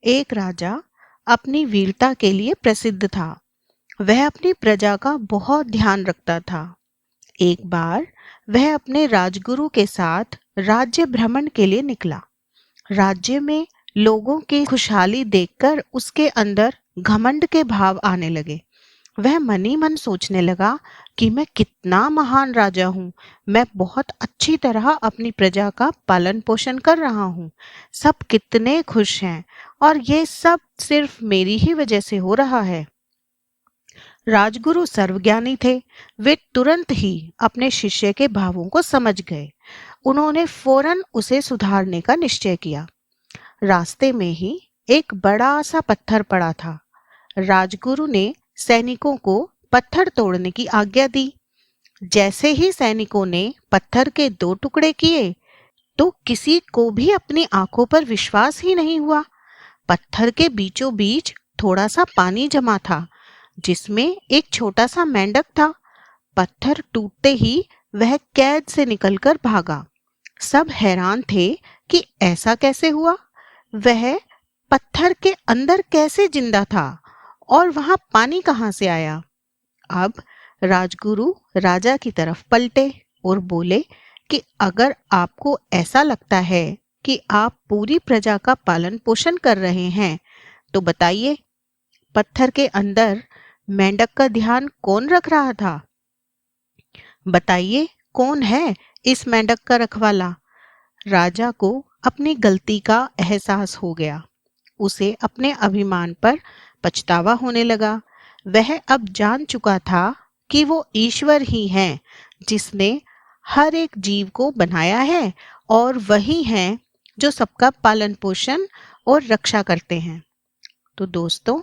एक राजा अपनी वीरता के लिए प्रसिद्ध था। वह अपनी प्रजा का बहुत ध्यान रखता था। एक बार वह अपने राजगुरु के साथ राज्य भ्रमण के लिए निकला। राज्य में लोगों की खुशहाली देखकर उसके अंदर घमंड के भाव आने लगे। वह मन ही मन सोचने लगा कि मैं कितना महान राजा हूँ। मैं बहुत अच्छी तरह अपनी प्रजा का पालन पोषण कर रहा हूँ। सब कितने खुश हैं और ये सब सिर्फ मेरी ही वजह से हो रहा है। राजगुरु सर्वज्ञानी थे। वे तुरंत ही अपने शिष्य के भावों को समझ गए। उन्होंने फौरन उसे सुधारने का निश्चय किया। रास्ते में ही एक बड़ा सा पत्थर पड़ा था। राजगुरु ने सैनिकों को पत्थर तोड़ने की आज्ञा दी। जैसे ही सैनिकों ने पत्थर के 2 टुकड़े किए तो किसी को भी अपनी आंखों पर विश्वास ही नहीं हुआ। पत्थर के बीचों बीच थोड़ा सा पानी जमा था, जिसमें एक छोटा सा मेंढक था। पत्थर टूटते ही वह कैद से निकलकर भागा। सब हैरान थे कि ऐसा कैसे हुआ। वह पत्थर के अंदर कैसे जिंदा था और वहां पानी कहां से आया। अब राजगुरु राजा की तरफ पलटे और बोले कि अगर आपको ऐसा लगता है कि आप पूरी प्रजा का पालन पोषण कर रहे हैं तो बताइए, पत्थर के अंदर मेंढक का ध्यान कौन रख रहा था। बताइए, कौन है इस मेंढक का रखवाला। राजा को अपनी गलती का एहसास हो गया। उसे अपने अभिमान पर पछतावा होने लगा। वह अब जान चुका था कि वो ईश्वर ही है जिसने हर एक जीव को बनाया है और वही हैं जो सबका पालन पोषण और रक्षा करते हैं। तो दोस्तों,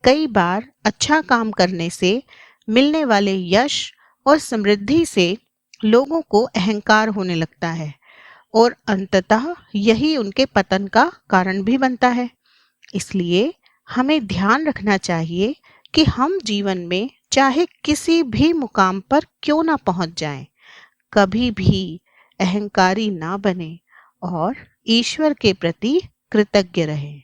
कई बार अच्छा काम करने से मिलने वाले यश और समृद्धि से लोगों को अहंकार होने लगता है और अंततः यही उनके पतन का कारण भी बनता है। इसलिए हमें ध्यान रखना चाहिए कि हम जीवन में चाहे किसी भी मुकाम पर क्यों ना पहुंच जाएं, कभी भी अहंकारी ना बने और ईश्वर के प्रति कृतज्ञ रहें।